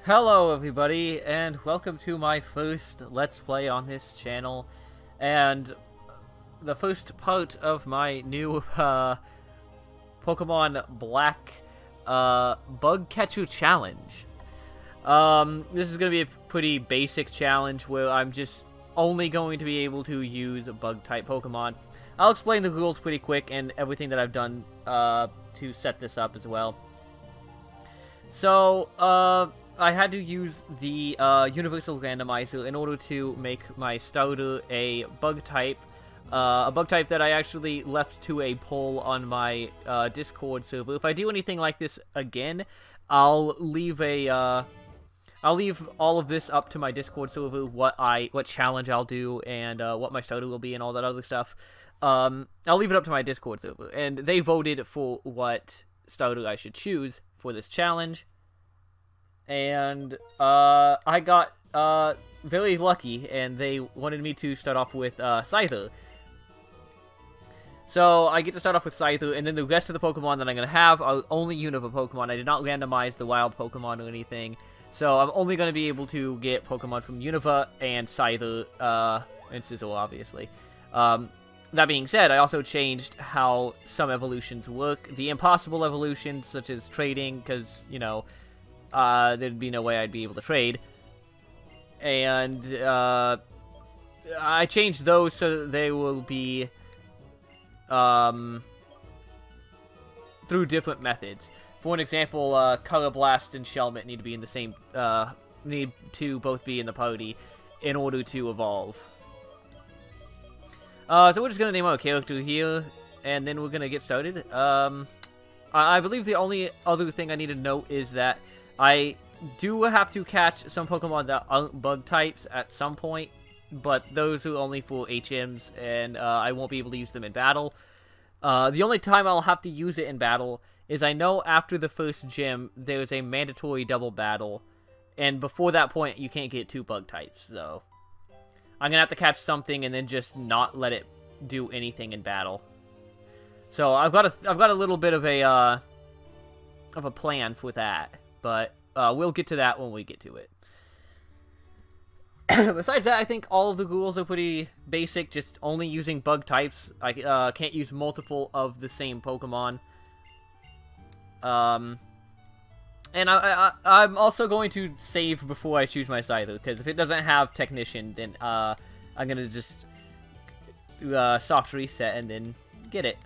Hello everybody, and welcome to my first Let's Play on this channel, and the first part of my new, Pokemon Black, Bug Catcher Challenge. This is gonna be a pretty basic challenge where I'm just only going to be able to use Bug-type Pokemon. I'll explain the rules pretty quick and everything that I've done, to set this up as well. So, I had to use the universal randomizer in order to make my starter a bug type that I actually left to a poll on my Discord server. If I do anything like this again, I'll leave all of this up to my Discord server, what challenge I'll do and what my starter will be and all that other stuff. I'll leave it up to my Discord server, and they voted for what starter I should choose for this challenge. And I got very lucky, and they wanted me to start off with Scyther. So I get to start off with Scyther, and then the rest of the Pokemon that I'm going to have are only Unova Pokemon. I did not randomize the wild Pokemon or anything, so I'm only going to be able to get Pokemon from Unova and Scyther, and Sizzle, obviously. That being said, I also changed how some evolutions work. The impossible evolutions, such as trading, because, you know, there'd be no way I'd be able to trade. And, I changed those so that they will be, through different methods. For an example, Color Blast and Shelmet need to be in the same, need to both be in the party in order to evolve. So we're just gonna name our character here, and then we're gonna get started. I believe the only other thing I need to note is that I do have to catch some Pokemon that aren't bug types at some point, but those are only for HMs, and I won't be able to use them in battle. The only time I'll have to use it in battle is I know after the first gym, there's a mandatory double battle, and before that point, you can't get two bug types, so I'm gonna have to catch something and then just not let it do anything in battle. So I've got a little bit of a plan for that. But we'll get to that when we get to it. Besides that, I think all of the rules are pretty basic, just only using bug types. I can't use multiple of the same Pokemon. And I'm also going to save before I choose my Scyther, because if it doesn't have Technician, then I'm going to just soft reset and then get it.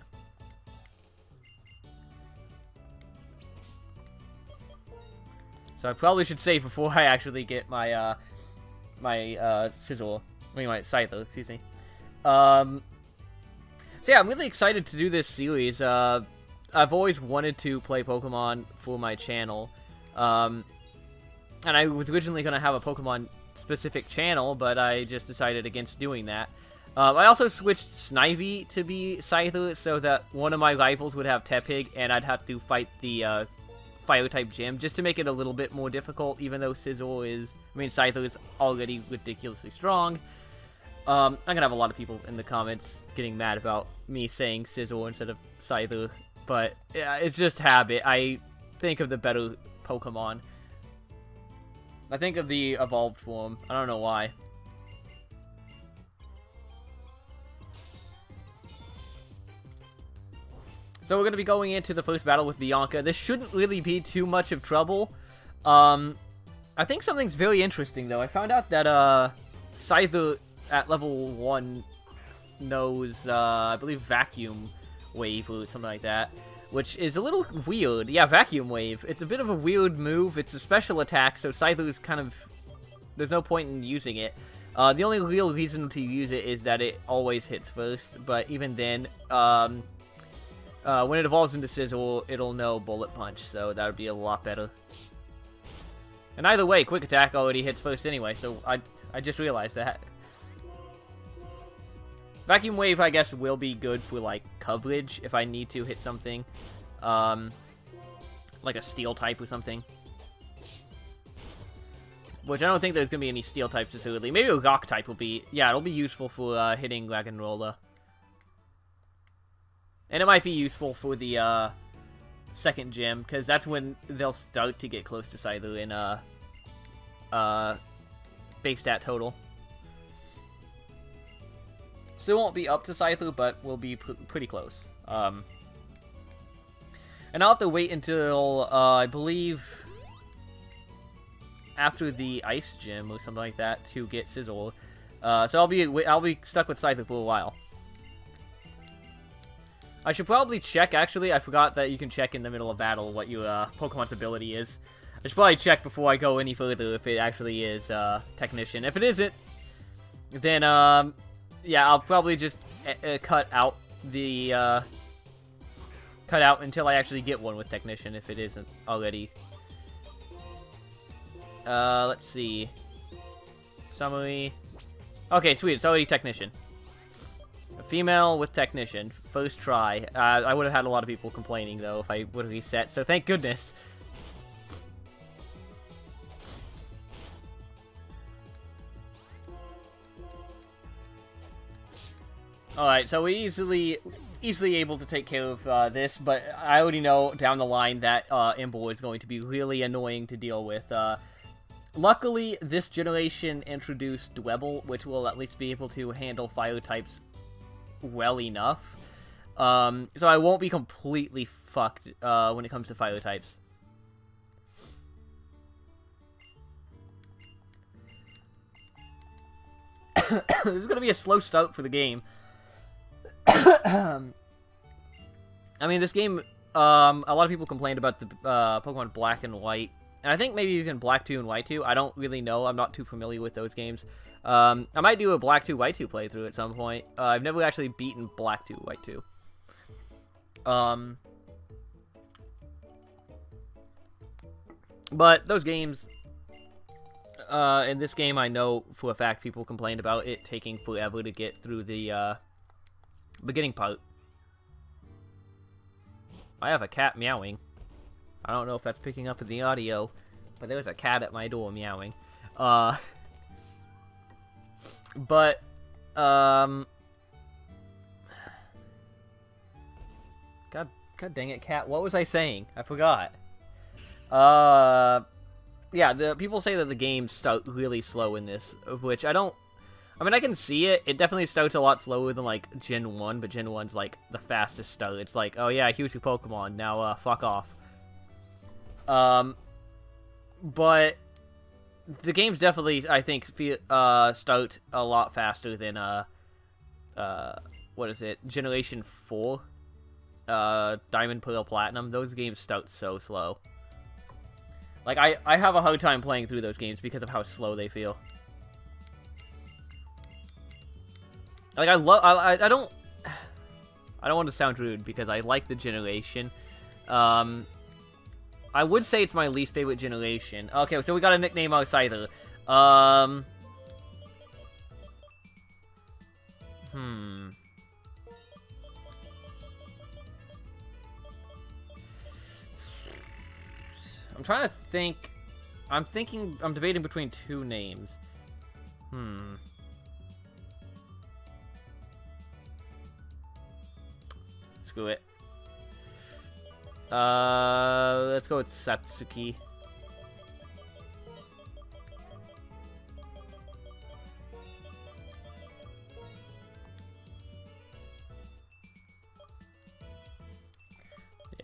So I probably should save before I actually get my, my Scyther, excuse me. So yeah, I'm really excited to do this series. I've always wanted to play Pokemon for my channel. And I was originally going to have a Pokemon-specific channel, but I just decided against doing that. I also switched Snivy to be Scyther so that one of my rivals would have Tepig, and I'd have to fight the, Fire-type gym, just to make it a little bit more difficult, even though Scyther is already ridiculously strong. I'm gonna have a lot of people in the comments getting mad about me saying Sizzle instead of Scyther, but yeah, it's just habit. I think of the better Pokemon. I think of the evolved form. I don't know why. So we're going to be going into the first battle with Bianca. This shouldn't really be too much of trouble. I think something's very interesting, though. I found out that Scyther at level 1 knows, I believe, Vacuum Wave or something like that, which is a little weird. Yeah, Vacuum Wave. It's a bit of a weird move. It's a special attack, so Scyther's kind of... There's no point in using it. The only real reason to use it is that it always hits first, but even then, when it evolves into Sizzle, it'll know Bullet Punch, so that would be a lot better. And either way, Quick Attack already hits first anyway, so I just realized that. Vacuum Wave, I guess, will be good for, like, coverage if I need to hit something. Like a Steel type or something. Which I don't think there's going to be any Steel types necessarily. Maybe a Rock type will be... Yeah, it'll be useful for hitting Raggenrola. And it might be useful for the second gym, because that's when they'll start to get close to Scyther in base stat total. Still won't be up to Scyther, but we'll be pretty close. And I'll have to wait until, I believe, after the Ice Gym or something like that to get Sizzle. So I'll be stuck with Scyther for a while. I should probably check, actually. I forgot that you can check in the middle of battle what your Pokemon's ability is. I should probably check before I go any further if it actually is Technician. If it isn't, then, yeah, I'll probably just cut out until I actually get one with Technician if it isn't already. Let's see. Summary. Okay, sweet. It's already Technician. A female with Technician. First try. I would have had a lot of people complaining, though, if I would have reset, so thank goodness. Alright, so we're easily able to take care of this, but I already know down the line that Emboar is going to be really annoying to deal with. Luckily, this generation introduced Dwebble, which will at least be able to handle fire types well enough. So I won't be completely fucked when it comes to fire types. This is going to be a slow start for the game. I mean, this game, a lot of people complained about the Pokemon Black and White. And I think maybe even Black 2 and White 2. I don't really know. I'm not too familiar with those games. I might do a Black 2, White 2 playthrough at some point. I've never actually beaten Black 2, White 2. But those games, in this game, I know for a fact people complained about it taking forever to get through the beginning part. I have a cat meowing. I don't know if that's picking up in the audio, but there's a cat at my door meowing. God dang it, cat. What was I saying? I forgot. Yeah, the people say that the games start really slow in this, which I don't... I mean, I can see it. It definitely starts a lot slower than, like, Gen 1, but Gen 1's, like, the fastest start. It's like, oh yeah, here's your Pokemon. Now, fuck off. But the games definitely, I think, start a lot faster than, what is it? Generation 4? Diamond, Pearl, Platinum. Those games start so slow. Like, I have a hard time playing through those games because of how slow they feel. Like, I don't want to sound rude because I like the generation. I would say it's my least favorite generation. Okay, so we got a nickname outsider. I'm trying to think. I'm debating between two names. Screw it. Let's go with Satsuki.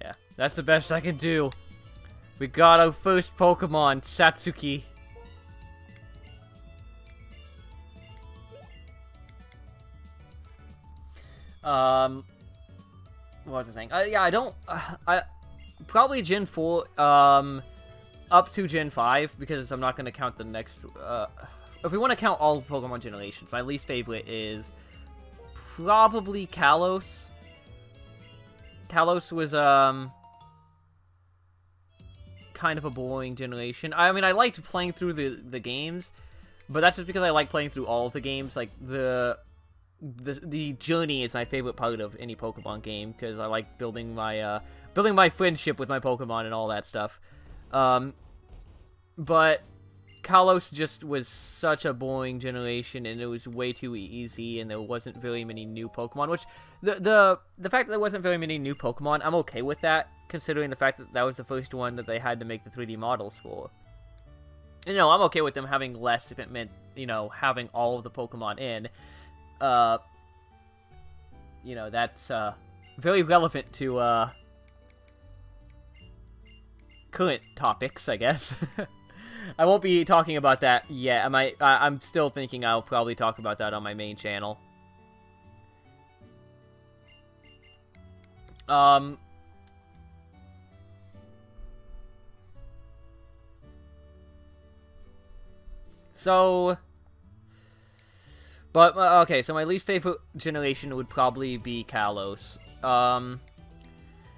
Yeah, that's the best I can do. We got our first Pokemon, Satsuki. What was I saying? Yeah, I don't... probably Gen 4, up to Gen 5, because I'm not going to count the next... if we want to count all Pokemon generations, my least favorite is probably Kalos. Kalos was, kind of a boring generation. I mean, I liked playing through the games, but that's just because I like playing through all of the games. Like, the journey is my favorite part of any Pokemon game, because I like building my friendship with my Pokemon and all that stuff. But Kalos just was such a boring generation, and it was way too easy, and there wasn't very many new Pokemon, which, the fact that there wasn't very many new Pokemon, I'm okay with that, considering the fact that that was the first one that they had to make the 3D models for. You know, I'm okay with them having less if it meant, you know, having all of the Pokemon in. You know, that's very relevant to current topics, I guess. I won't be talking about that yet. I'm still thinking I'll probably talk about that on my main channel. So, but, okay, so my least favorite generation would probably be Kalos. And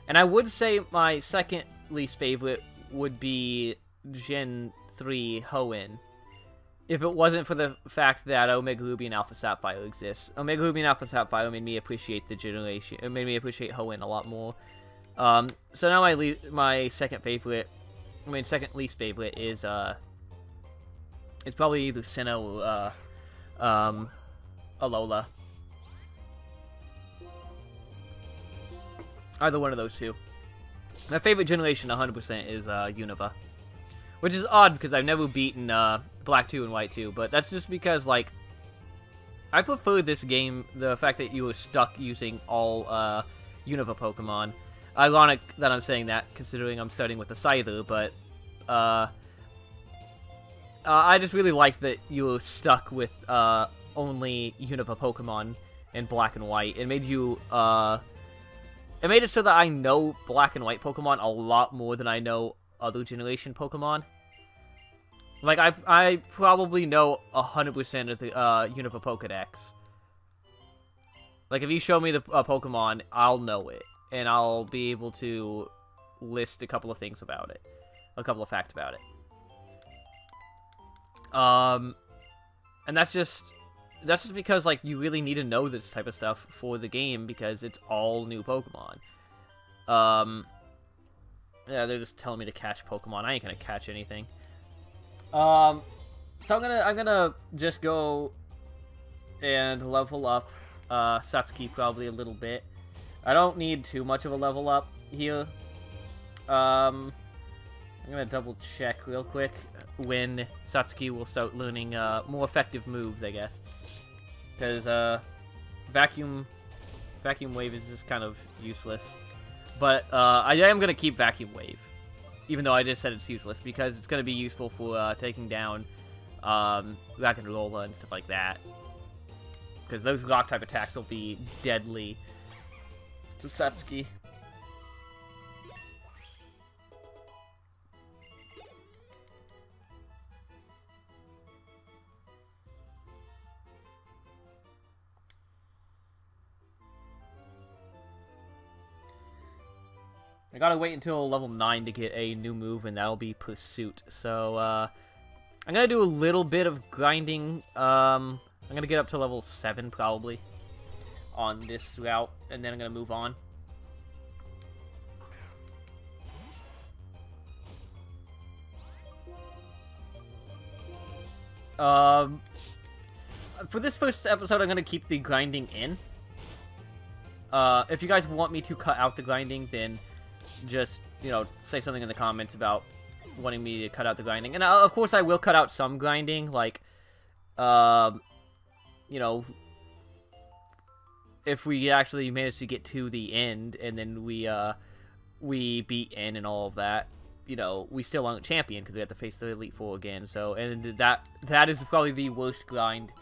I would say my second least favorite would be Gen 3 Hoenn. If it wasn't for the fact that Omega Ruby and Alpha Sapphire exists. Omega Ruby and Alpha Sapphire made me appreciate the generation. It made me appreciate Hoenn a lot more. So now my second favorite, second least favorite is, it's probably either Sinnoh or, Alola. Either one of those two. My favorite generation, 100%, is, Unova. Which is odd, because I've never beaten, Black 2 and White 2, but that's just because, like, I prefer this game, the fact that you were stuck using all, Unova Pokemon. Ironic that I'm saying that, considering I'm starting with a Scyther, but, I just really liked that you were stuck with, only Unova Pokemon in Black and White. It made you, it made it so that I know Black and White Pokemon a lot more than I know other generation Pokemon. Like, I probably know 100% of the, Unova Pokedex. Like, if you show me the Pokemon, I'll know it. And I'll be able to list a couple of things about it. A couple of facts about it. And that's just because, like, you really need to know this type of stuff for the game, because it's all new Pokemon. Yeah, they're just telling me to catch Pokemon. I ain't gonna catch anything. So I'm gonna just go and level up, Satsuki probably a little bit. I don't need too much of a level up here. I'm gonna double check real quick when Satsuki will start learning, more effective moves, I guess. Because, Vacuum Wave is just kind of useless. But, I am gonna keep Vacuum Wave. Even though I just said it's useless, because it's gonna be useful for, taking down, Rock and Rolla and stuff like that. Because those rock-type attacks will be deadly to Satsuki. I gotta wait until level 9 to get a new move, and that'll be Pursuit. So, I'm gonna do a little bit of grinding. I'm gonna get up to level 7, probably, on this route, and then I'm gonna move on. For this first episode, I'm gonna keep the grinding in. If you guys want me to cut out the grinding, then just, you know, say something in the comments about wanting me to cut out the grinding. And, of course, I will cut out some grinding, like, you know, if we actually manage to get to the end, and then we beat N and all of that, you know, we still aren't champion, because we have to face the Elite Four again, so, and that is probably the worst grind,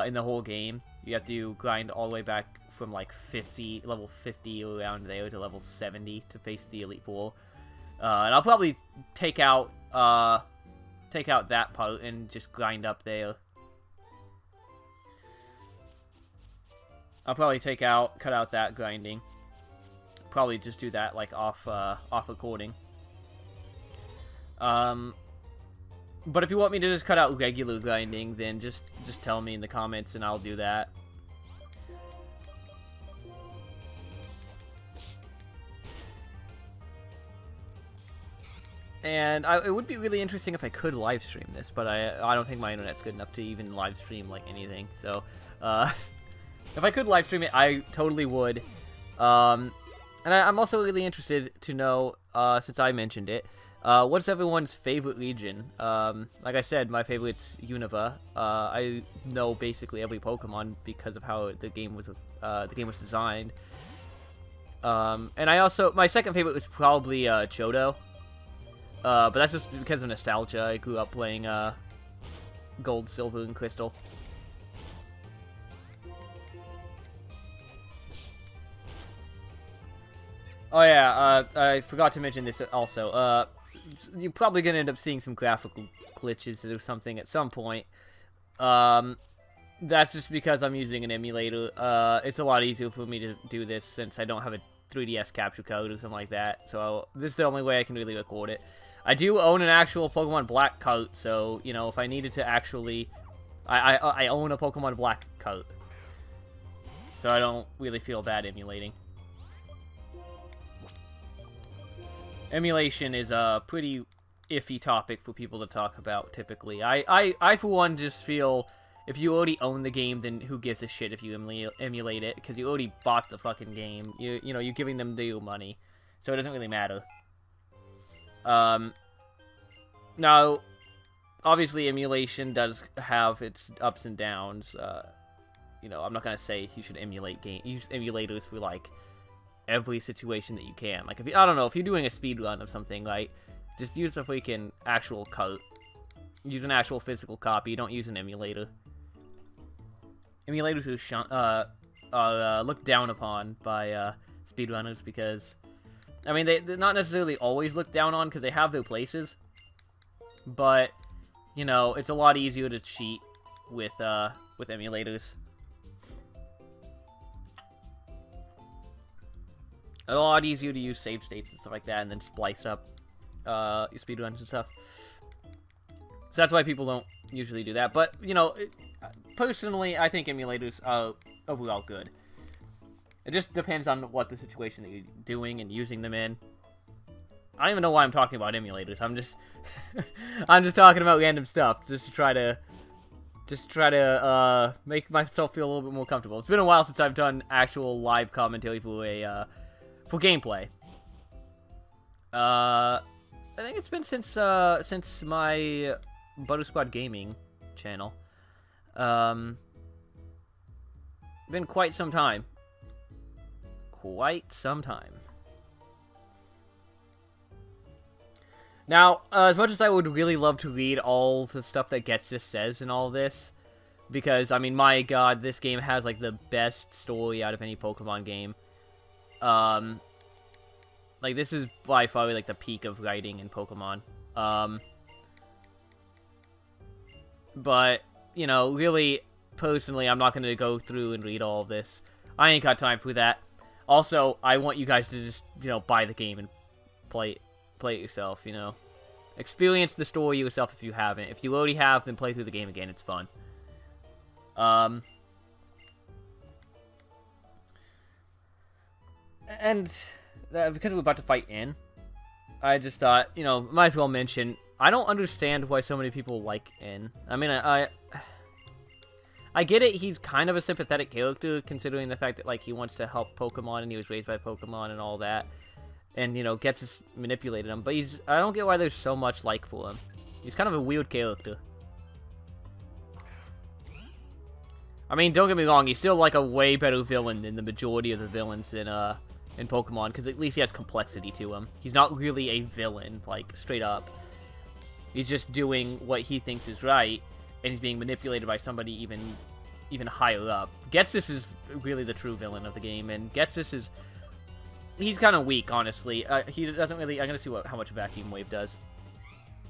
in the whole game. You have to grind all the way back from, like, level 50 around there to level 70 to face the Elite Four. And I'll probably take out that part and just grind up there. I'll probably cut out that grinding. Probably just do that, like, off recording. But if you want me to just cut out regular grinding, then just tell me in the comments and I'll do that. And it would be really interesting if I could live stream this, but I don't think my internet's good enough to even live stream, like, anything. So, if I could live stream it, I totally would. And I'm also really interested to know, since I mentioned it, What's everyone's favorite region? Like I said, my favorite's Unova. I know basically every Pokemon because of how the game was designed. And I also, my second favorite was probably Johto. But that's just because of nostalgia. I grew up playing Gold, Silver, and Crystal. Oh yeah, I forgot to mention this also. You're probably gonna end up seeing some graphical glitches or something at some point. That's just because I'm using an emulator. It's a lot easier for me to do this since I don't have a 3DS capture card or something like that. So this is the only way I can really record it. I do own an actual Pokemon Black cart, so, you know, if I needed to actually... I own a Pokemon Black cart. So I don't really feel bad emulating. Emulation is a pretty iffy topic for people to talk about, typically. I for one, just feel... If you already own the game, then who gives a shit if you emulate it? Because you already bought the fucking game. You know, you're giving them their money. So it doesn't really matter. Now, obviously emulation does have its ups and downs. You know, I'm not gonna say you should use emulators for, like, every situation that you can. Like, I don't know, if you're doing a speed run of something, like, just use a freaking actual cart. Use an actual physical copy, don't use an emulator. Emulators are looked down upon by speedrunners because, I mean, they're not necessarily always looked down on because they have their places, but, you know, it's a lot easier to cheat with emulators. A lot easier to use save states and stuff like that and then splice up your speedruns and stuff. So that's why people don't usually do that. But, you know, personally, I think emulators are overall good. It just depends on what the situation that you're doing and using them in. I don't even know why I'm talking about emulators. I'm just I'm just talking about random stuff just to try to make myself feel a little bit more comfortable. It's been a while since I've done actual live commentary for gameplay. I think it's been since my Butter Squad Gaming channel. Been quite some time. Quite some time. Now, as much as I would really love to read all the stuff that Getsus says in all this, because, I mean, my god, this game has, like, the best story out of any Pokemon game. Like, this is by far, like, the peak of writing in Pokemon. But, you know, really, personally, I'm not going to go through and read all of this. I ain't got time for that. Also, I want you guys to just, you know, buy the game and play it yourself, you know. Experience the story yourself if you haven't. If you already have, then play through the game again. It's fun. And because we're about to fight In, I just thought, you know, might as well mention, I don't understand why so many people like In. I mean, I get it, he's kind of a sympathetic character, considering the fact that, like, he wants to help Pokemon, and he was raised by Pokemon and all that. And, you know, gets manipulated him. But I don't get why there's so much like for him. He's kind of a weird character. I mean, don't get me wrong, he's still, like, a way better villain than the majority of the villains in Pokemon, because at least he has complexity to him. He's not really a villain, like, straight up. He's just doing what he thinks is right, and he's being manipulated by somebody even higher up. Getsus is really the true villain of the game, and Getsus is... He's kind of weak, honestly. He doesn't really... I'm gonna see how much Vacuum Wave does.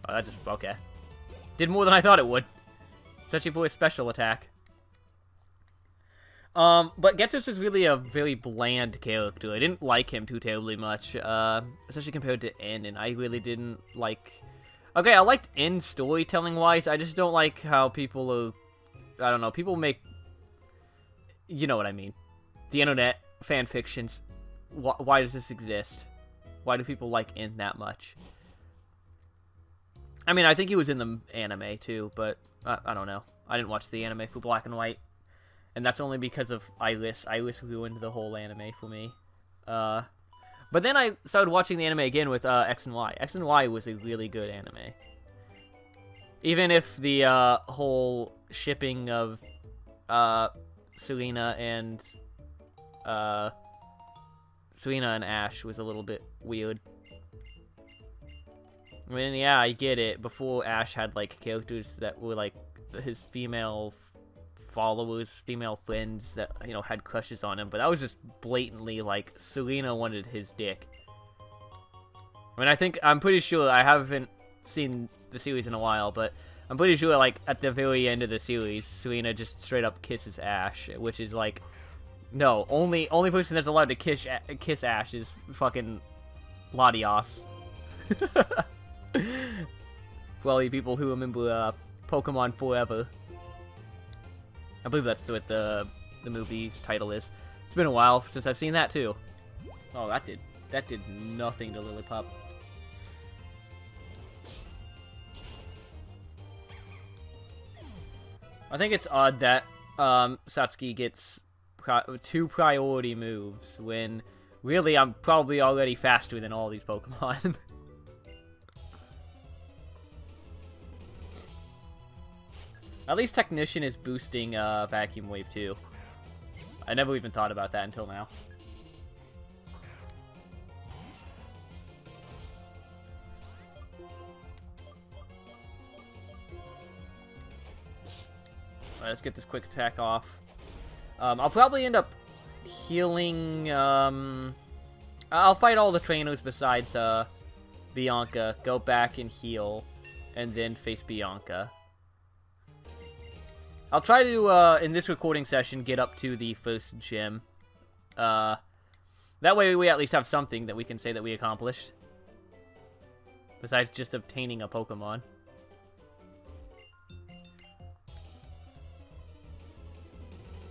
Oh, that just... Okay. Did more than I thought it would. Especially for his special attack. But Getsus is really a very bland character. I didn't like him too terribly much, especially compared to N, and I really didn't like... Okay, I liked N storytelling-wise, I just don't like how people are... I don't know, people make... You know what I mean. The internet, fanfictions. Why does this exist? Why do people like N that much? I mean, I think he was in the anime, too, but I don't know. I didn't watch the anime for Black and White. And that's only because of Iris. Iris ruined the whole anime for me. But But then I started watching the anime again with X and Y. X and Y was a really good anime. Even if the whole shipping of Selena and Ash was a little bit weird. I mean, yeah, I get it. Before, Ash had, like, characters that were, like, his female followers, female friends that, you know, had crushes on him. But that was just blatantly, like, Selena wanted his dick. I mean, I'm pretty sure, I haven't seen the series in a while, but I'm pretty sure, like, at the very end of the series, Selena just straight up kisses Ash, which is, like, no, only person that's allowed to kiss Ash is fucking Latios. For all you people who remember Pokemon Forever. I believe that's what the movie's title is. It's been a while since I've seen that too. Oh, that did nothing to Lillipup. I think it's odd that Satsuki gets 2 priority moves when really I'm probably already faster than all these Pokemon. At least Technician is boosting Vacuum Wave too. I never even thought about that until now. Alright, let's get this quick attack off. I'll probably end up healing, I'll fight all the trainers besides, Bianca, go back and heal, and then face Bianca. I'll try to, in this recording session, get up to the first gym. That way we at least have something that we can say that we accomplished. Besides just obtaining a Pokemon.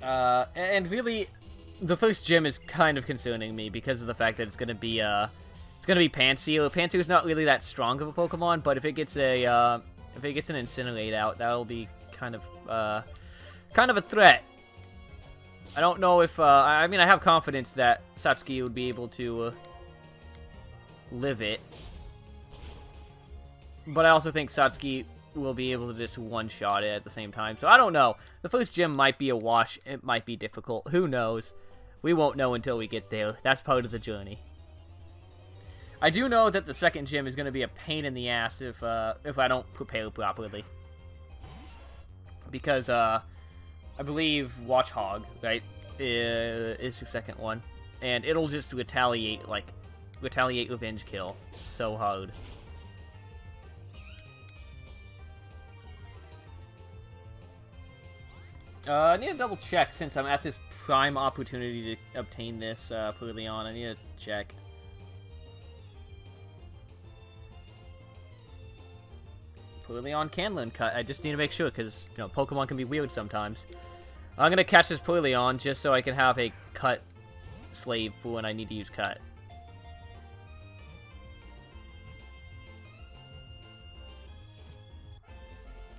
And really, the first gym is kind of concerning me because of the fact that it's gonna be Panseal. Panseal is not really that strong of a Pokemon, but if it gets an Incinerate out, that'll be kind of a threat. I don't know if, I mean, I have confidence that Satsuki would be able to live it. But I also think Satsuki will be able to just one-shot it at the same time. So I don't know. The first gym might be a wash. It might be difficult. Who knows? We won't know until we get there. That's part of the journey. I do know that the second gym is going to be a pain in the ass if I don't prepare properly. Because, I believe Watchhog, right, is the second one. And it'll just retaliate revenge kill so hard. I need to double check since I'm at this prime opportunity to obtain this early on. I need to check. Purleon can learn cut. I just need to make sure because, you know, Pokemon can be weird sometimes. I'm going to catch this Purleon just so I can have a cut slave for when I need to use cut.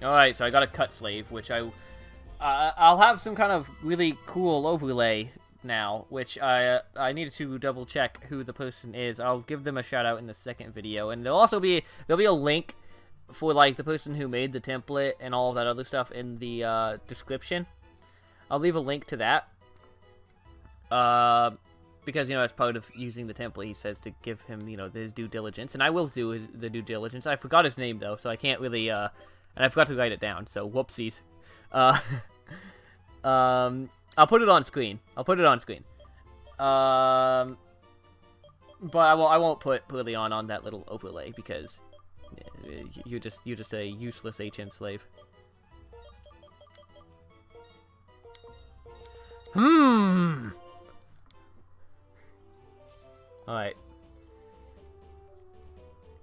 Alright, so I got a cut slave, which I'll have some kind of really cool overlay now, which I needed to double check who the person is. I'll give them a shout out in the second video, and there'll be a link for like the person who made the template and all of that other stuff in the description. I'll leave a link to that because, you know, as part of using the template, he says to give him, you know, his due diligence, and I will do the due diligence. I forgot his name though, so I can't really and I forgot to write it down, so whoopsies. I'll put it on screen. But I won't put Purleon on that little overlay because you're just a useless HM slave. Alright.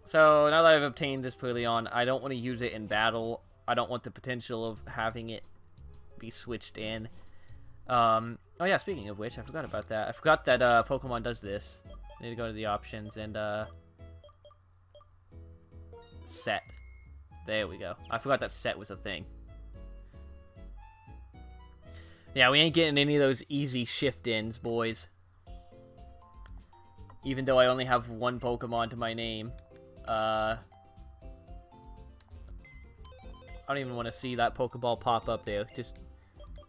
So, now that I've obtained this Purleon, I don't want to use it in battle. I don't want the potential of having it be switched in. Oh yeah, speaking of which, I forgot about that. I forgot that Pokemon does this. I need to go to the options and set. There we go. I forgot that set was a thing. Yeah, we ain't getting any of those easy shift-ins, boys. Even though I only have one Pokemon to my name. I don't even want to see that Pokeball pop up there. Just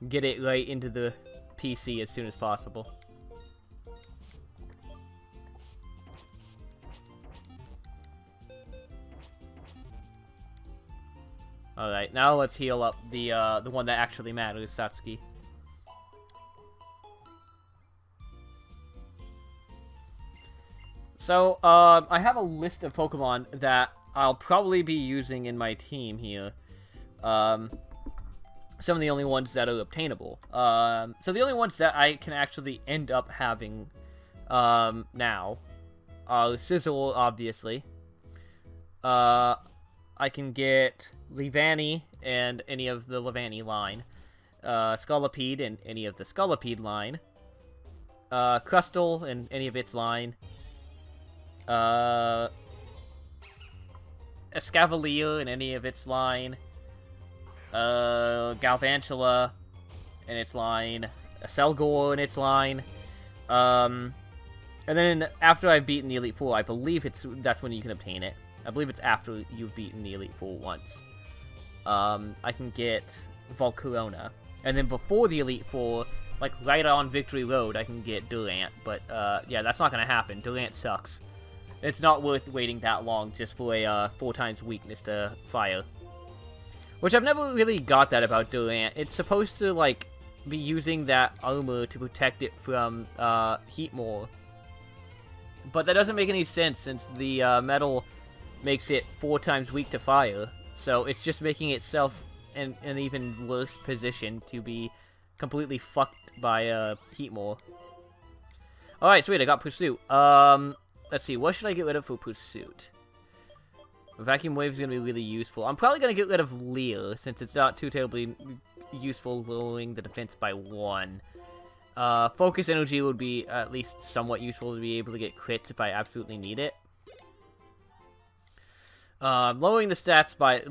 get it right into the PC as soon as possible. Alright, now let's heal up the one that actually matters, Satsuki. So, I have a list of Pokemon that I'll probably be using in my team here. Some of the only ones that are obtainable. So the only ones that I can actually end up having now are Sizzle, obviously. I can get Leavanny and any of the Leavanny line. Scolipede and any of the Scolipede line. Crustle and any of its line. Escavalier and any of its line. Galvantula in its line, a Selgor in its line, and then after I've beaten the Elite Four, I believe that's when you can obtain it. I believe it's after you've beaten the Elite Four once. I can get Volcarona, and then before the Elite Four, like right on Victory Road, I can get Durant, but yeah, that's not gonna happen. Durant sucks. It's not worth waiting that long just for a 4 times weakness to fire. Which I've never really got that about Durant. It's supposed to, like, be using that armor to protect it from heat more. But that doesn't make any sense since the metal makes it 4 times weak to fire. So it's just making itself in an even worse position to be completely fucked by heat more. Alright, sweet, I got Pursuit. Let's see, what should I get rid of for Pursuit? Vacuum Wave is going to be really useful. I'm probably going to get rid of Leer, since it's not too terribly useful lowering the defense by 1. Focus Energy would be at least somewhat useful to be able to get crits if I absolutely need it. Lowering a stat by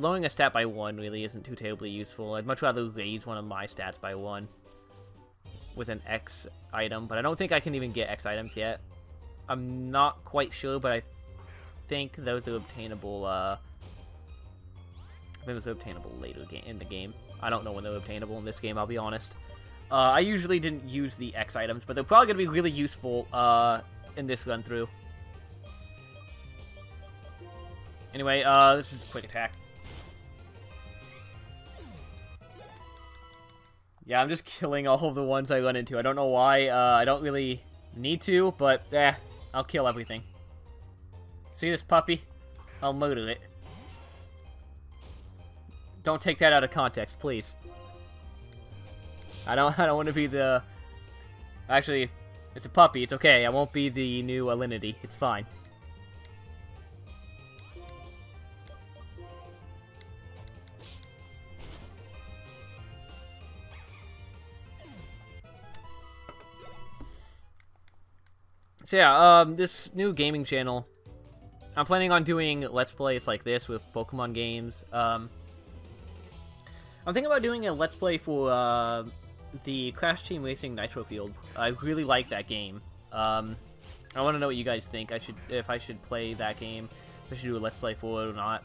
1 really isn't too terribly useful. I'd much rather raise one of my stats by 1 with an X item, but I don't think I can even get X items yet. I'm not quite sure, but I think those are obtainable, I think those are obtainable later in the game. I don't know when they're obtainable in this game, I'll be honest. I usually didn't use the X items, but they're probably going to be really useful in this run through. Anyway, this is Quick Attack. Yeah, I'm just killing all of the ones I run into. I don't know why. I don't really need to, but I'll kill everything. See this puppy? I'll murder it. Don't take that out of context, please. I don't want to be the... Actually, it's a puppy. It's okay. I won't be the new Alinity. It's fine. So yeah, this new gaming channel, I'm planning on doing Let's Plays like this with Pokemon games. I'm thinking about doing a Let's Play for the Crash Team Racing Nitro Field. I really like that game. I want to know what you guys think. If I should play that game, if I should do a Let's Play for it or not.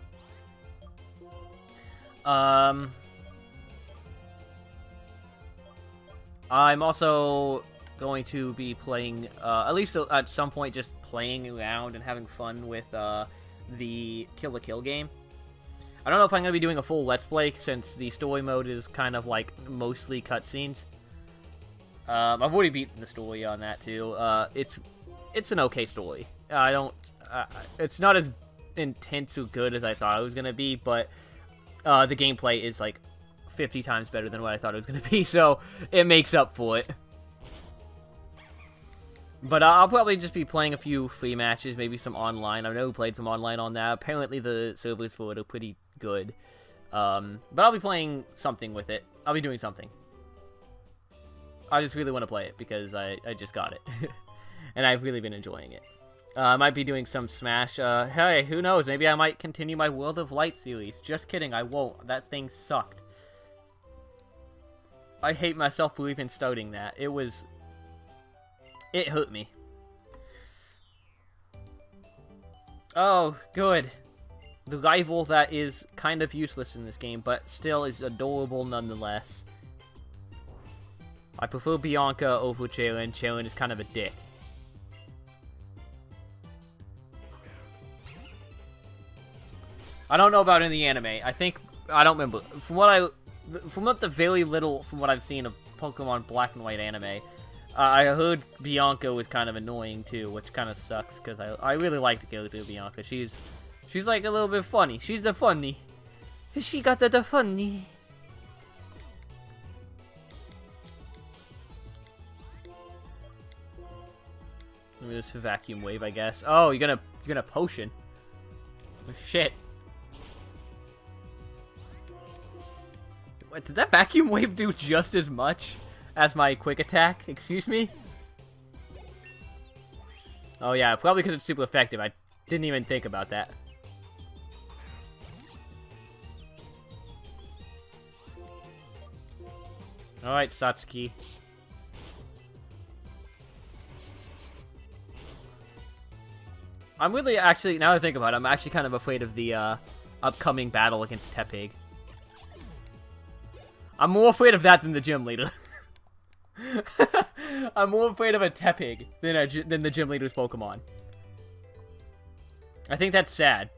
I'm also going to be playing, at least at some point, just playing around and having fun with the Killa Kill game. I don't know if I'm going to be doing a full Let's Play, since the story mode is kind of like mostly cutscenes. I've already beaten the story on that too. It's an okay story. It's not as intense or good as I thought it was going to be, but the gameplay is like 50 times better than what I thought it was going to be, so it makes up for it. But I'll probably just be playing a few free matches, maybe some online. I've never played some online on that. Apparently the servers for it are pretty good. But I'll be playing something with it. I'll be doing something. I just really want to play it because I just got it. And I've really been enjoying it. I might be doing some Smash. Hey, who knows? Maybe I might continue my World of Light series. Just kidding, I won't. That thing sucked. I hate myself for even starting that. It hurt me. Oh, good. The rival that is kind of useless in this game, but still is adorable nonetheless. I prefer Bianca over Cheren. Cheren is kind of a dick. I don't know about in the anime. I don't remember. From what I've seen of Pokemon Black and White anime, I heard Bianca was kind of annoying too, which kind of sucks because I really like the character of Bianca. She's like a little bit funny. She's a funny. She got the funny. This vacuum wave, I guess. Oh, you're gonna potion. Oh, shit. What, did that vacuum wave do just as much as my quick attack? Excuse me? Oh yeah, probably because it's super effective. I didn't even think about that. Alright, Satsuki. I'm really, actually, now that I think about it, I'm actually kind of afraid of the upcoming battle against Tepig. I'm more afraid of that than the gym leader. I'm more afraid of a Tepig than the gym leader's Pokemon. I think that's sad.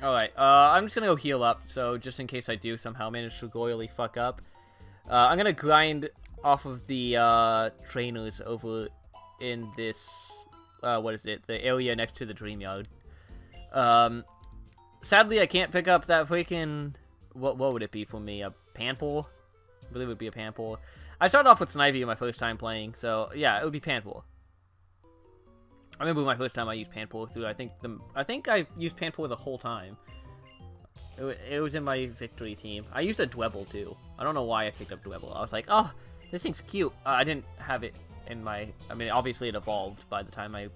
Alright, I'm just gonna go heal up, so just in case I do somehow manage to royally fuck up. I'm gonna grind off of the trainers over in this, what is it, the area next to the Dream Yard. Sadly, I can't pick up that freaking, what would it be for me, a Panpour? I believe it would be a Panpour. I started off with Snivy my first time playing, so yeah, it would be Panpour. I remember my first time I used Panpour through, I think I used Panpour the whole time. It was in my victory team. I used a Dwebble too. I don't know why I picked up Dwebble. I was like, oh, this thing's cute. I didn't have it in my... I mean, obviously it evolved by the time I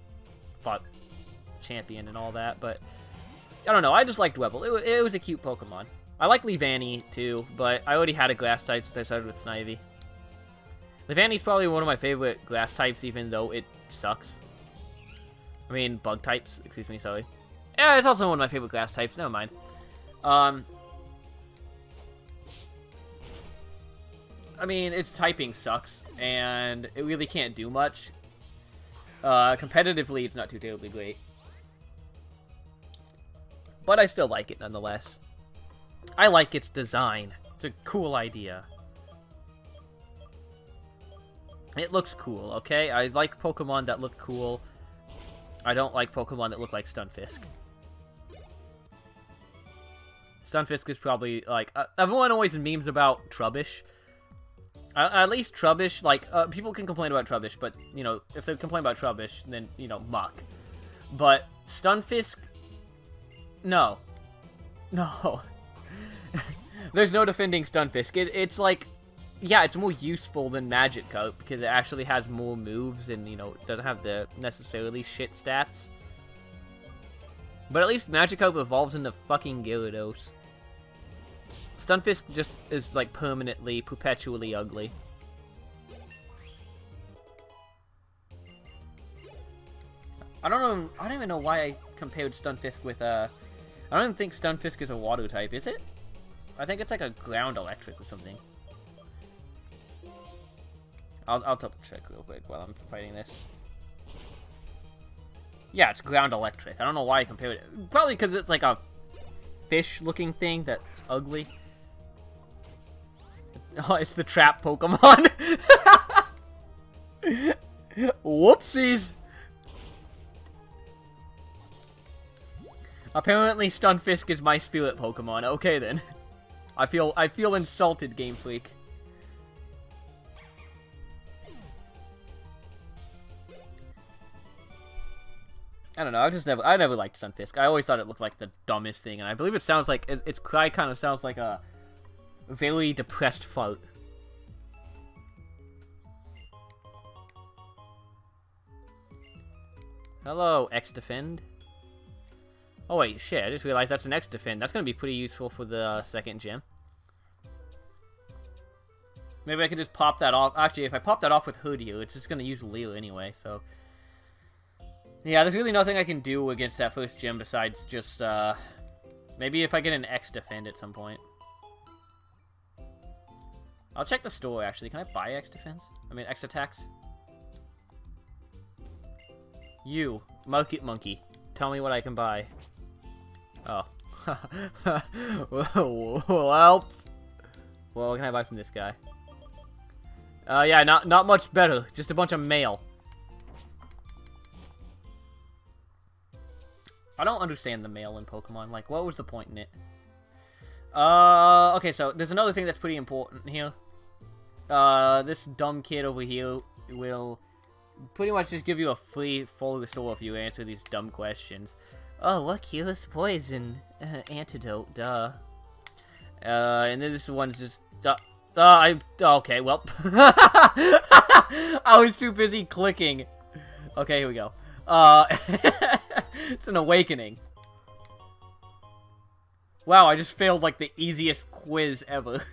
fought Champion and all that, but... I don't know, I just like Dwebble. It was a cute Pokemon. I like Leavanny too, but I already had a Grass type since I started with Snivy. Leavanny's probably one of my favorite Grass types, even though it sucks. I mean, Bug types. Excuse me, sorry. Yeah, it's also one of my favorite Grass types. Never mind. I mean, its typing sucks, and it really can't do much. Competitively, it's not too terribly great. But I still like it, nonetheless. I like its design. It's a cool idea. It looks cool, okay? I like Pokemon that look cool. I don't like Pokemon that look like Stunfisk. Stunfisk is probably, like... everyone always memes about Trubbish. At least Trubbish, like... people can complain about Trubbish, but, you know, if they complain about Trubbish, then, you know, muck. But Stunfisk... No. No. There's no defending Stunfisk. It's like... Yeah, it's more useful than Magikarp, because it actually has more moves and, you know, doesn't have the necessarily shit stats. But at least Magikarp evolves into fucking Gyarados. Stunfisk just is, like, perpetually ugly. I don't even know why I compared Stunfisk with, I don't even think Stunfisk is a water type, is it? I think it's like a ground electric or something. I'll double check real quick while I'm fighting this. Yeah, it's ground electric. I don't know why I compared it. Probably because it's like a fish-looking thing that's ugly. Oh, it's the trap Pokemon. Whoopsies. Apparently, Stunfisk is my spirit Pokemon. Okay then. I feel insulted, Game Freak. I don't know. I never liked Stunfisk. I always thought it looked like the dumbest thing, and I believe it sounds like its cry kind of sounds like a very depressed fart. Hello, X-Defend. Oh wait, shit! I just realized that's an X-Defend. That's gonna be pretty useful for the second gym. Maybe I can just pop that off. Actually, if I pop that off with Hood here, it's just going to use Leo anyway, so... Yeah, there's really nothing I can do against that first gym besides just, maybe if I get an X defend at some point. I'll check the store, actually. Can I buy X defense? I mean, X attacks? You, Market Monkey. Tell me what I can buy. Oh. Well, what can I buy from this guy? Yeah, not much better. Just a bunch of mail. I don't understand the mail in Pokemon. Like, what was the point in it? Okay, so there's another thing that's pretty important here. This dumb kid over here will pretty much just give you a free full restore if you answer these dumb questions. Oh, what cures poison? Antidote, duh. And then this one's just... okay, well. I was too busy clicking. Okay, here we go. It's an awakening. Wow, I just failed like the easiest quiz ever.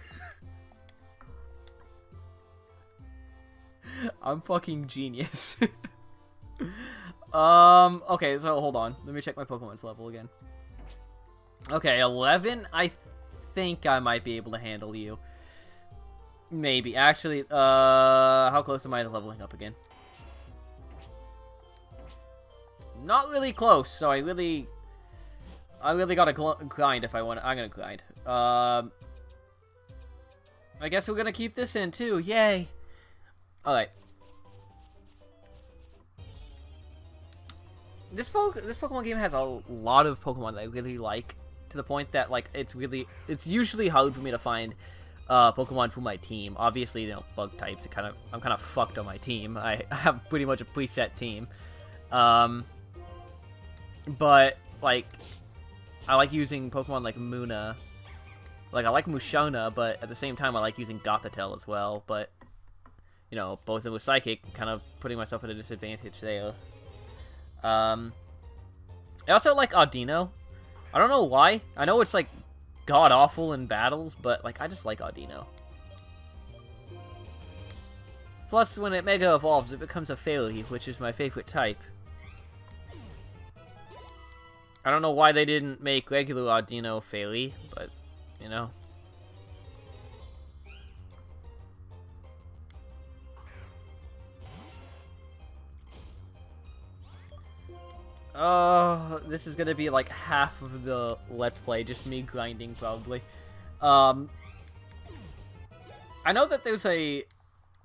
I'm fucking genius. Okay, so hold on. Let me check my Pokemon's level again. Okay, 11. I think I might be able to handle you. Maybe. Actually, how close am I to leveling up again? Not really close, so I really gotta grind if I want. I'm gonna grind. I guess we're gonna keep this in too. Yay! All right. This Pokemon game has a lot of Pokemon that I really like, to the point that like it's usually hard for me to find Pokemon for my team. Obviously, you know, bug types. I'm kind of fucked on my team. I have pretty much a preset team. But, like, I like using Pokemon like Muna. Like, I like Mushona, but at the same time, I like using Gothitelle as well. But, you know, both of them were Psychic, kind of putting myself at a disadvantage there. I also like Audino. I don't know why. I know it's, like, god-awful in battles, but, like, I just like Audino. Plus, when it Mega Evolves, it becomes a Fairy, which is my favorite type. I don't know why they didn't make regular Audino Fairy, but, you know. Oh, this is gonna be like half of the Let's Play, just me grinding, probably. I know that there's a...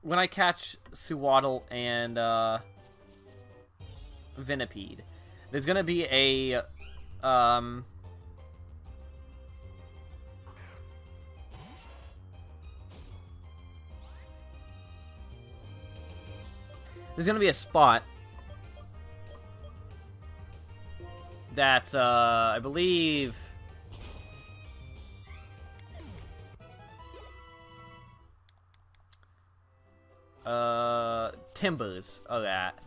When I catch Suwaddle and, Venipede, there's gonna be a... There's gonna be a spot that's, I believe... Timbers are at.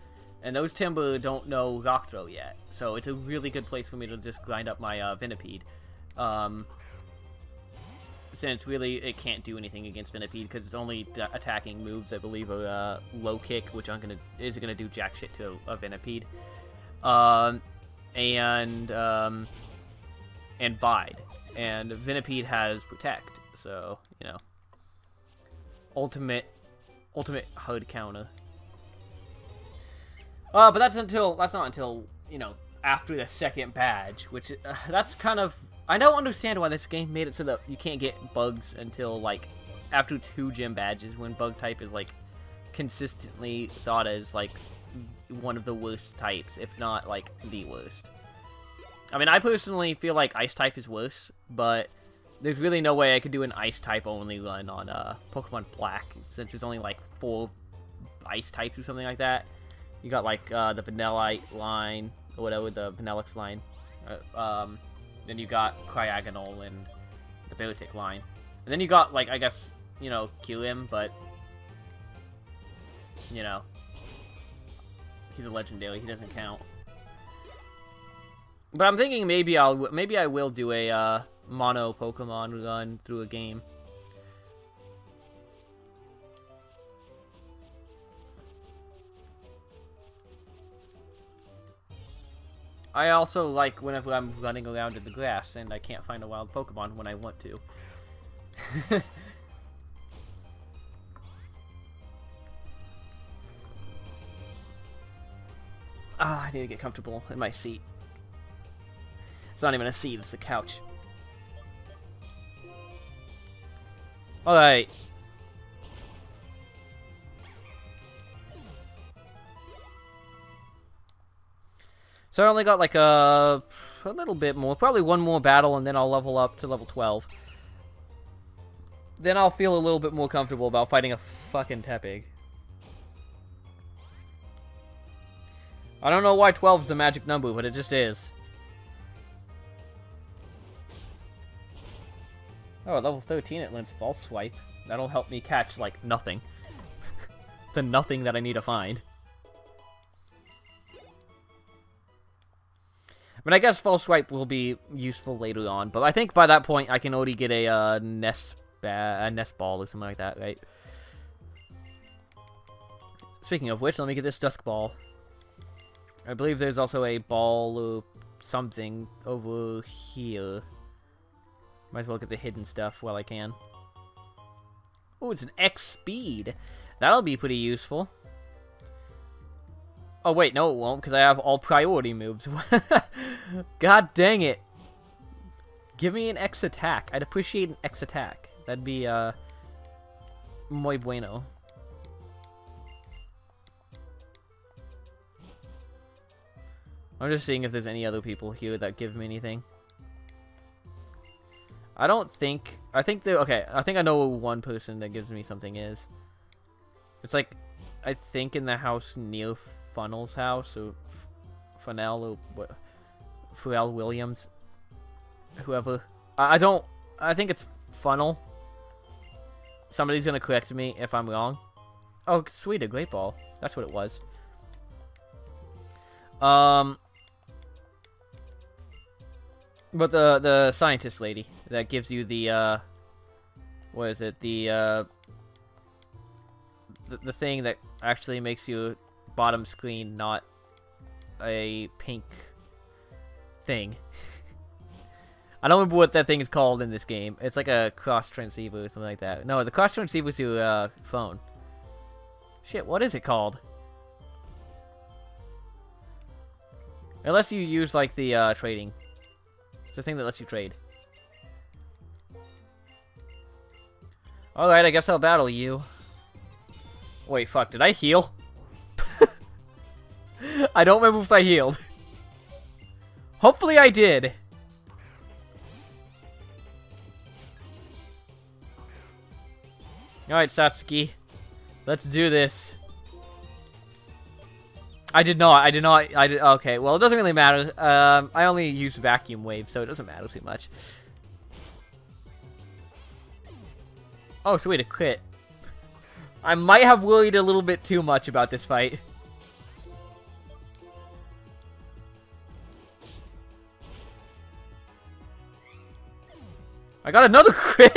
And those Timber don't know Rock Throw yet. So it's a really good place for me to just grind up my, Venipede. Since really it can't do anything against Venipede because it's only attacking moves, I believe, are Low Kick, which isn't gonna do jack shit to a Venipede. And Bide. And Venipede has Protect, so, you know. Ultimate HUD counter. But that's not until, you know, after the second badge, which, that's kind of... I don't understand why this game made it so that you can't get bugs until, like, after 2 gym badges, when bug type is, like, consistently thought as, like, one of the worst types, if not, like, the worst. I mean, I personally feel like Ice type is worse, but there's really no way I could do an Ice type only run on, Pokemon Black, since there's only, like, 4 Ice types or something like that. You got, like, the Vanillite line, or whatever, the Vanillix line. Then you got Cryogonal and the Beartic line. And then you got, like, I guess, you know, Kyurem, but, you know, he's a legendary, he doesn't count. But I'm thinking maybe I will do a, mono Pokemon run through a game. I also like whenever I'm running around in the grass and I can't find a wild Pokemon when I want to. I need to get comfortable in my seat. It's not even a seat, it's a couch. Alright. So I only got like a little bit more. Probably one more battle and then I'll level up to level 12. Then I'll feel a little bit more comfortable about fighting a fucking Tepig. I don't know why 12 is the magic number, but it just is. Oh, at level 13 it learns False Swipe. That'll help me catch, like, nothing. The nothing that I need to find. I mean, I guess False Swipe will be useful later on, but I think by that point I can already get a nest ball or something like that, right? Speaking of which, let me get this Dusk Ball. I believe there's also a ball or something over here. Might as well get the hidden stuff while I can. Oh, it's an X speed. That'll be pretty useful. Oh, wait, no it won't, because I have all priority moves. God dang it. Give me an X attack. I'd appreciate an X attack. That'd be, muy bueno. I'm just seeing if there's any other people here that give me anything. I don't think... I think I know what one person that gives me something is. It's like, I think in the house near Funnel's house, or Funnel, or what... Pharrell Williams. Whoever. I think it's Funnel. Somebody's gonna correct me if I'm wrong. Oh, sweet, a Great Ball. That's what it was. But the scientist lady that gives you the what is it? The thing that actually makes your bottom screen not a pink thing. I don't remember what that thing is called in this game. It's like a cross transceiver or something like that. No, the cross transceiver is your phone. Shit, what is it called? Unless you use like the trading. It's the thing that lets you trade. Alright, I guess I'll battle you. Wait, fuck, did I heal? I don't remember if I healed. Hopefully I did. Alright, Satsuki. Let's do this. I did not. Okay, well, it doesn't really matter. I only use Vacuum Wave, so it doesn't matter too much. Oh, sweet, a crit. I might have worried a little bit too much about this fight. I got another crit!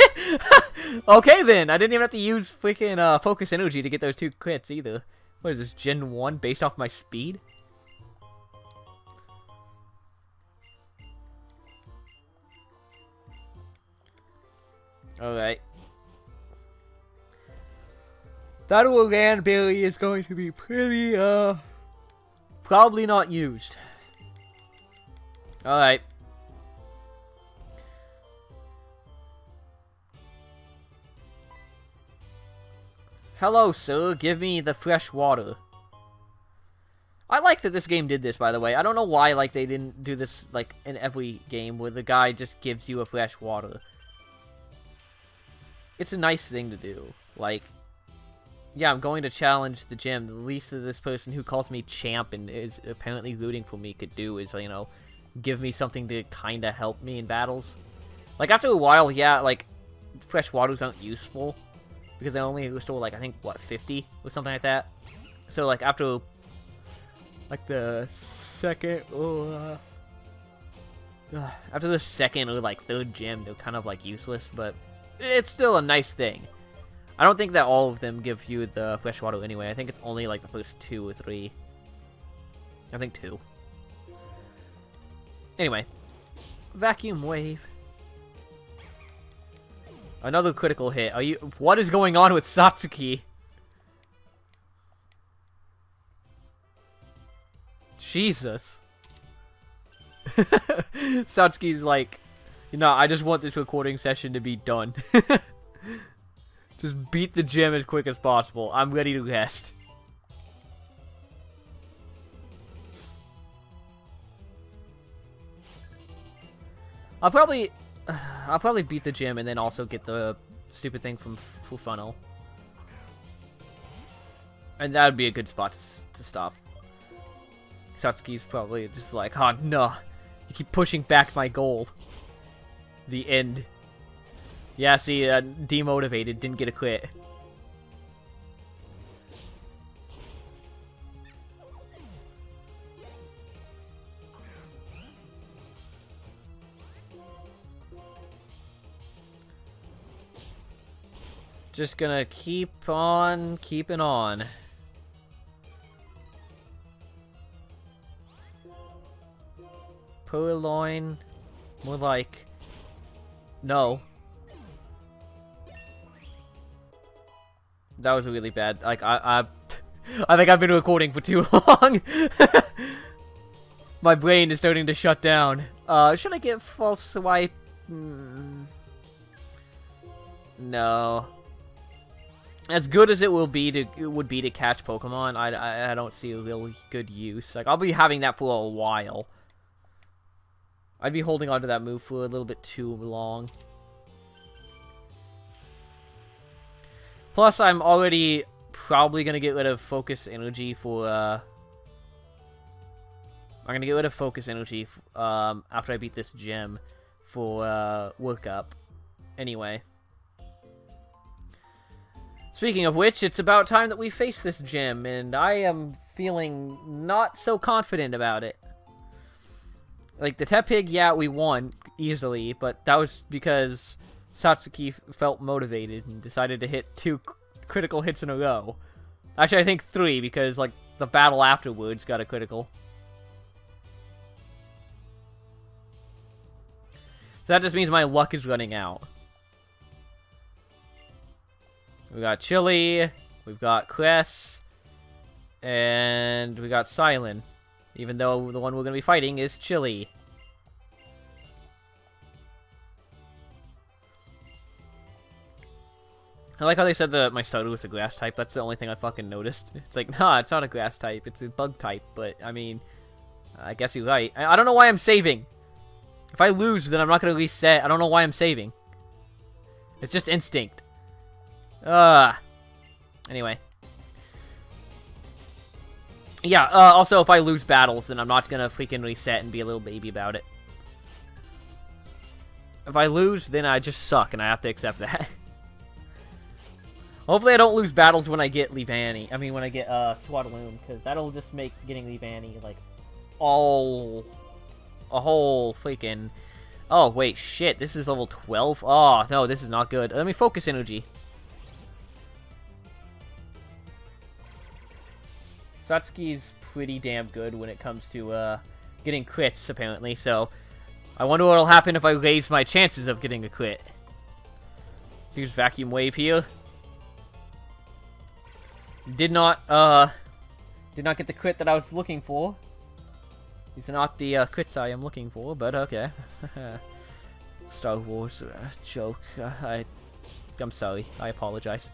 Okay, then. I didn't even have to use freaking Focus Energy to get those 2 crits, either. What is this, Gen 1 based off my speed? Alright. That land berry is going to be pretty, probably not used. Alright. Hello, sir. Give me the fresh water. I like that this game did this, by the way. I don't know why, like, they didn't do this, like, in every game where the guy just gives you a fresh water. It's a nice thing to do. Like, yeah, I'm going to challenge the gym. The least of this person who calls me champ and is apparently rooting for me could do is, you know, give me something to kind of help me in battles. Like, after a while, yeah, like, fresh waters aren't useful. Because they only restore, like, I think, what, 50? Or something like that? So, like, after, like, the second, or, after the second or, like, third gym, they're kind of, like, useless, but it's still a nice thing. I don't think that all of them give you the fresh water anyway. I think it's only, like, the first 2 or 3. I think 2. Anyway. Vacuum wave. Another critical hit. Are you... What is going on with Satsuki? Jesus. Satsuki's like, you know, I just want this recording session to be done. Just beat the gym as quick as possible. I'm ready to rest. I'll probably beat the gym and then also get the stupid thing from Full Funnel. And that would be a good spot to stop. Satsuki's probably just like, oh no, you keep pushing back my goal. The end. Yeah, see, demotivated, didn't get a quit. Just gonna keep on keeping on. Purloin. More like... No. That was really bad. Like, I think I've been recording for too long. My brain is starting to shut down. Should I get false swipe? No. As good as it would be to catch Pokemon, I don't see a real good use. Like, I'll be having that for a while. I'd be holding on to that move for a little bit too long. Plus, I'm already probably gonna get rid of Focus Energy for, I'm gonna get rid of Focus Energy, after I beat this gym for, workup. Anyway. Speaking of which, it's about time that we face this gym, and I am feeling not so confident about it. Like, the Tepig, yeah, we won easily, but that was because Satsuki felt motivated and decided to hit 2 critical hits in a row. Actually, I think 3, because, like, the battle afterwards got a critical. So that just means my luck is running out. We got Chili, we've got Cress, and we got Silent. Even though the one we're going to be fighting is Chili. I like how they said that my starter was a grass type. That's the only thing I fucking noticed. It's like, nah, it's not a grass type. It's a bug type. But, I mean, I guess you're right. I don't know why I'm saving. If I lose, then I'm not going to reset. I don't know why I'm saving. It's just instinct. Anyway. Yeah, also, if I lose battles, then I'm not gonna freaking reset and be a little baby about it. If I lose, then I just suck, and I have to accept that. Hopefully I don't lose battles when I get Leavanny. I mean, when I get, Swadloon, because that'll just make getting Leavanny, like, a whole freaking... Oh, wait, shit, this is level 12? Oh, no, this is not good. Let me Focus Energy. Satsuki's pretty damn good when it comes to, getting crits, apparently, so... I wonder what'll happen if I raise my chances of getting a crit. So here's Vacuum Wave here. Did not get the crit that I was looking for. These are not the, crits I am looking for, but okay. Star Wars, joke. I'm sorry. I apologize.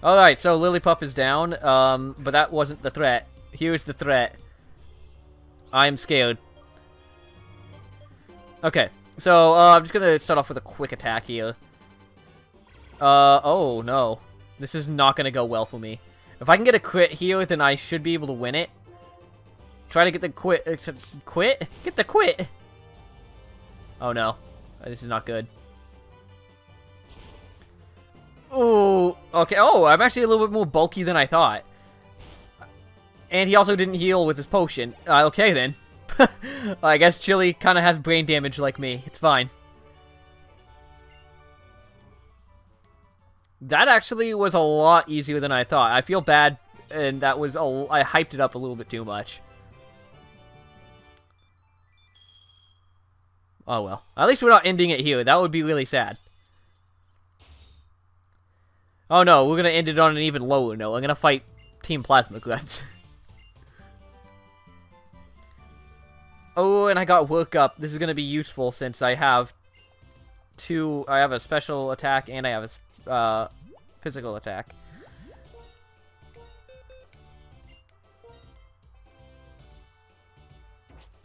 Alright, so Lillipup is down, but that wasn't the threat. Here's the threat. I'm scared. Okay, so, I'm just gonna start off with a quick attack here. Oh, no. This is not gonna go well for me. If I can get a crit here, then I should be able to win it. Try to get the quit? Get the quit! Oh, no. This is not good. Ooh, okay. Oh, I'm actually a little bit more bulky than I thought. And he also didn't heal with his potion. Okay, then. I guess Chili kind of has brain damage like me. It's fine. That actually was a lot easier than I thought. I feel bad, and that was I hyped it up a little bit too much. Oh well. At least we're not ending it here. That would be really sad. Oh no, we're gonna end it on an even lower note. I'm gonna fight Team Plasma Guts. Oh, and I got work up. This is gonna be useful since I have I have a special attack and I have a physical attack.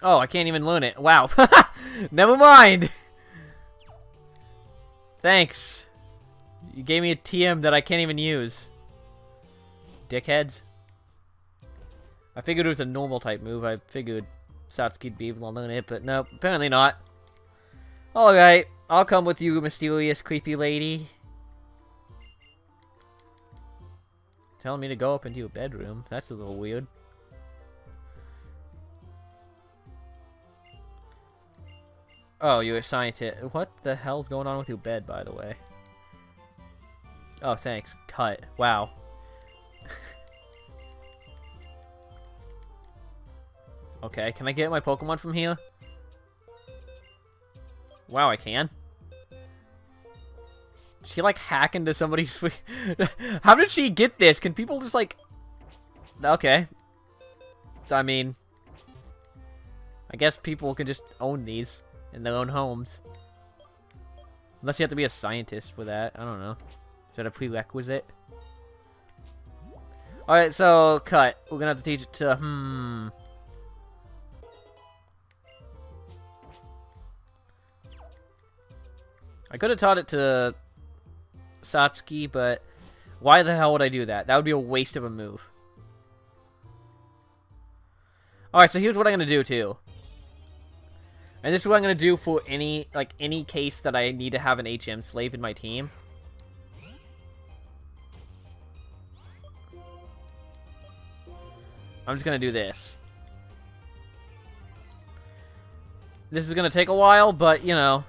Oh, I can't even learn it. Wow. Never mind. Thanks. You gave me a TM that I can't even use. Dickheads. I figured it was a normal type move. I figured Satsuki'd be able to learn it, but no, apparently not. Alright, I'll come with you, mysterious, creepy lady. Telling me to go up into your bedroom. That's a little weird. Oh, you're a scientist. What the hell's going on with your bed, by the way? Oh, thanks. Cut. Wow. Okay, can I get my Pokemon from here? Wow, I can. Did she, like, hack into somebody's... How did she get this? Can people just, like... Okay. I mean... I guess people can just own these in their own homes. Unless you have to be a scientist for that. I don't know. Is that a prerequisite? Alright, so, cut. We're gonna have to teach it to... I could have taught it to Satsuki, but why the hell would I do that? That would be a waste of a move. Alright, so here's what I'm going to do, too. And this is what I'm going to do for any case that I need to have an HM slave in my team. I'm just going to do this. This is going to take a while, but, you know...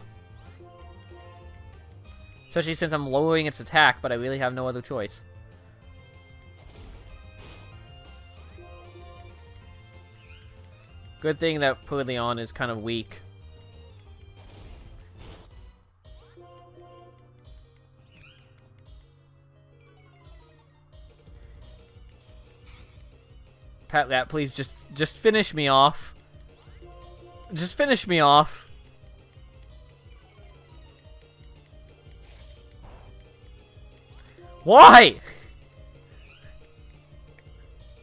Especially since I'm lowering its attack, but I really have no other choice. Good thing that Purleon is kind of weak. Patlat, please just finish me off. Just finish me off. Why?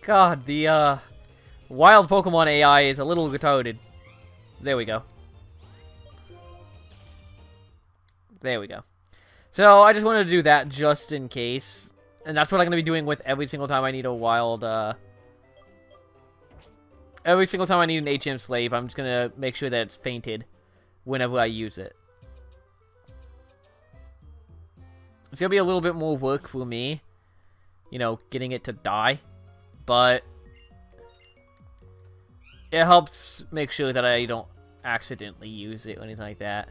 God, the wild Pokemon AI is a little retarded. There we go. There we go. So, I just wanted to do that just in case. And that's what I'm going to be doing with every single time I need a wild, every single time I need an HM slave, I'm just going to make sure that it's fainted whenever I use it. It's going to be a little bit more work for me, you know, getting it to die, but it helps make sure that I don't accidentally use it or anything like that.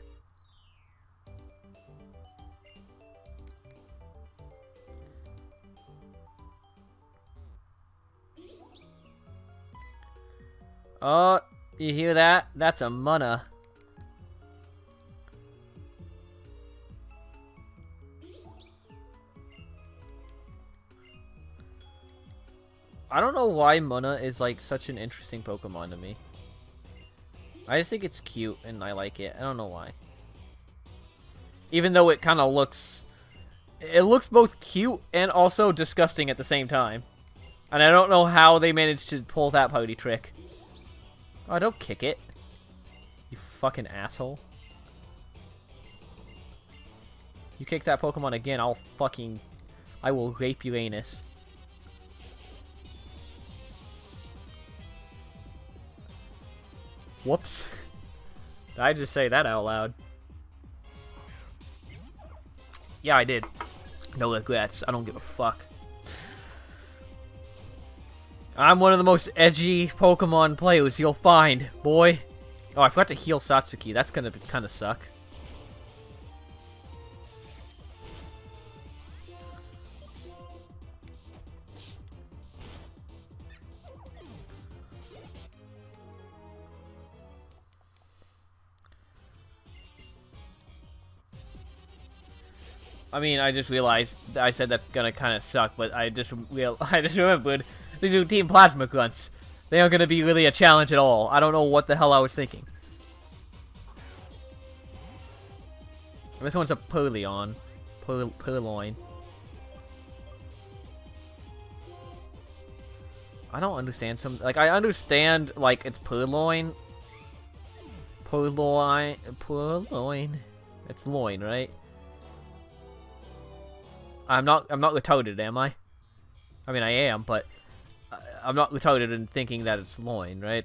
Oh, you hear that? That's a mana. I don't know why Muna is, like, such an interesting Pokemon to me. I just think it's cute, and I like it. I don't know why. Even though it kind of looks... It looks both cute and also disgusting at the same time. And I don't know how they managed to pull that party trick. Oh, don't kick it. You fucking asshole. You kick that Pokemon again, I will rape your anus. Whoops. Did I just say that out loud? Yeah, I did. No regrets. I don't give a fuck. I'm one of the most edgy Pokemon players you'll find, boy. Oh, I forgot to heal Satsuki. That's gonna kind of suck. I mean, I just realized I said that's gonna kind of suck, but I just remembered these are Team Plasma Grunts. They aren't gonna be really a challenge at all. I don't know what the hell I was thinking. This one's a Purloin. Purloin. I don't understand some... Like, I understand, like, it's Purloin. Purloin. It's loin, right? I'm not retarded, am I? I mean, I am, but... I'm not retarded in thinking that it's loin, right?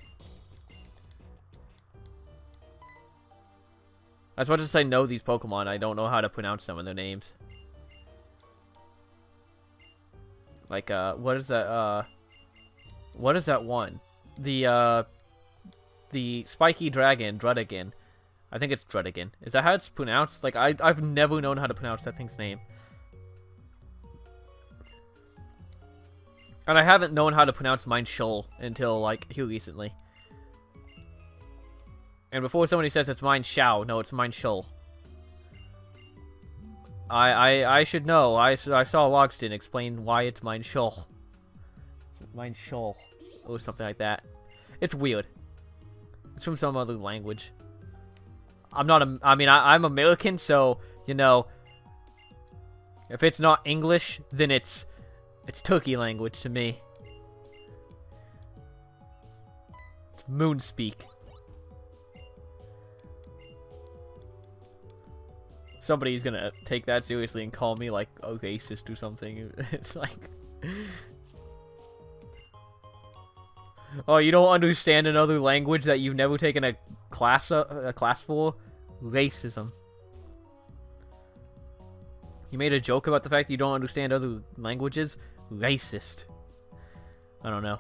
As much as I know these Pokemon, I don't know how to pronounce some of their names. Like, what is that, what is that one? The spiky dragon, Drudigan. I think it's Drudigan. Is that how it's pronounced? Like, I've never known how to pronounce that thing's name. And I haven't known how to pronounce Mine Shoal until, like, here recently. And before somebody says it's Mine Shao, no, it's Mine Shoal. I should know. I saw Logston explain why it's Mine Shoal. Mine Shoal. Or something like that. It's weird. It's from some other language. I'm American, so, you know, if it's not English, then it's Turkey language to me. It's Moonspeak. Somebody's gonna take that seriously and call me, like, a racist or something. It's like... Oh, you don't understand another language that you've never taken a class for? Racism. You made a joke about the fact that you don't understand other languages? Racist. I don't know.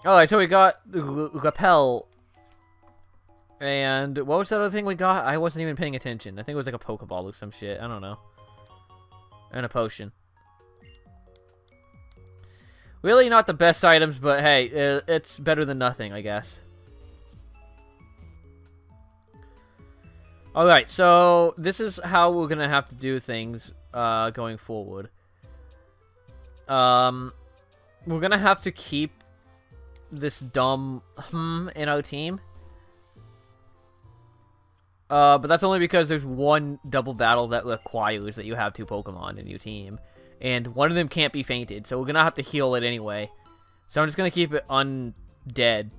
Alright, so we got Rappel. And what was that other thing we got? I wasn't even paying attention. I think it was like a Pokeball or some shit. I don't know. And a potion. Really not the best items, but hey, it's better than nothing, I guess. Alright, so this is how we're gonna have to do things going forward. We're gonna have to keep this dumb in our team. But that's only because there's one double battle that requires that you have 2 Pokemon in your team. And one of them can't be fainted, so we're gonna have to heal it anyway. So I'm just gonna keep it undead.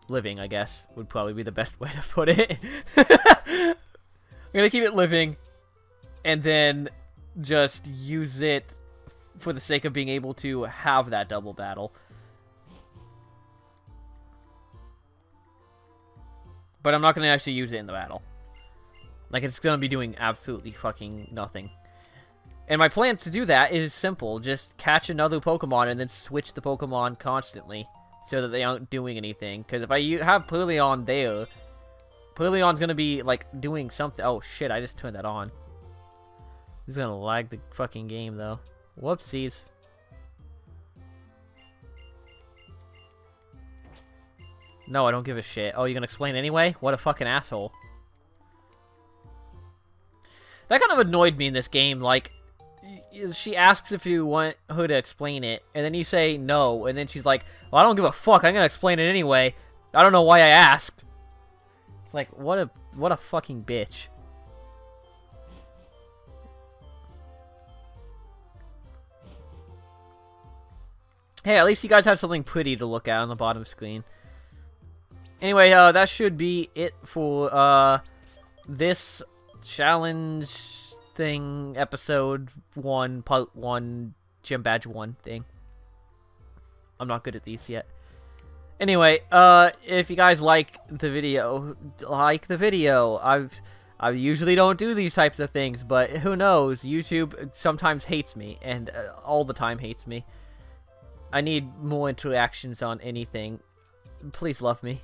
Living, I guess, would probably be the best way to put it. I'm gonna keep it living, and then just use it for the sake of being able to have that double battle. But I'm not gonna actually use it in the battle. Like, it's gonna be doing absolutely fucking nothing. And my plan to do that is simple. Just catch another Pokemon and then switch the Pokemon constantly so that they aren't doing anything. Because if I have Purloin there, Purloin's going to be, like, doing something. Oh, shit, I just turned that on. This is going to lag the fucking game, though. Whoopsies. No, I don't give a shit. Oh, you're going to explain anyway? What a fucking asshole. That kind of annoyed me in this game, like... She asks if you want her to explain it, and then you say no, and then she's like, well, I don't give a fuck, I'm gonna explain it anyway. I don't know why I asked. It's like, what a fucking bitch. Hey, at least you guys have something pretty to look at on the bottom screen. Anyway, that should be it for, this challenge... thing, episode 1, part 1, gym badge 1 thing. I'm not good at these yet. Anyway, if you guys like the video, I usually don't do these types of things, but who knows, YouTube sometimes hates me, and all the time hates me. I need more interactions on anything. Please love me.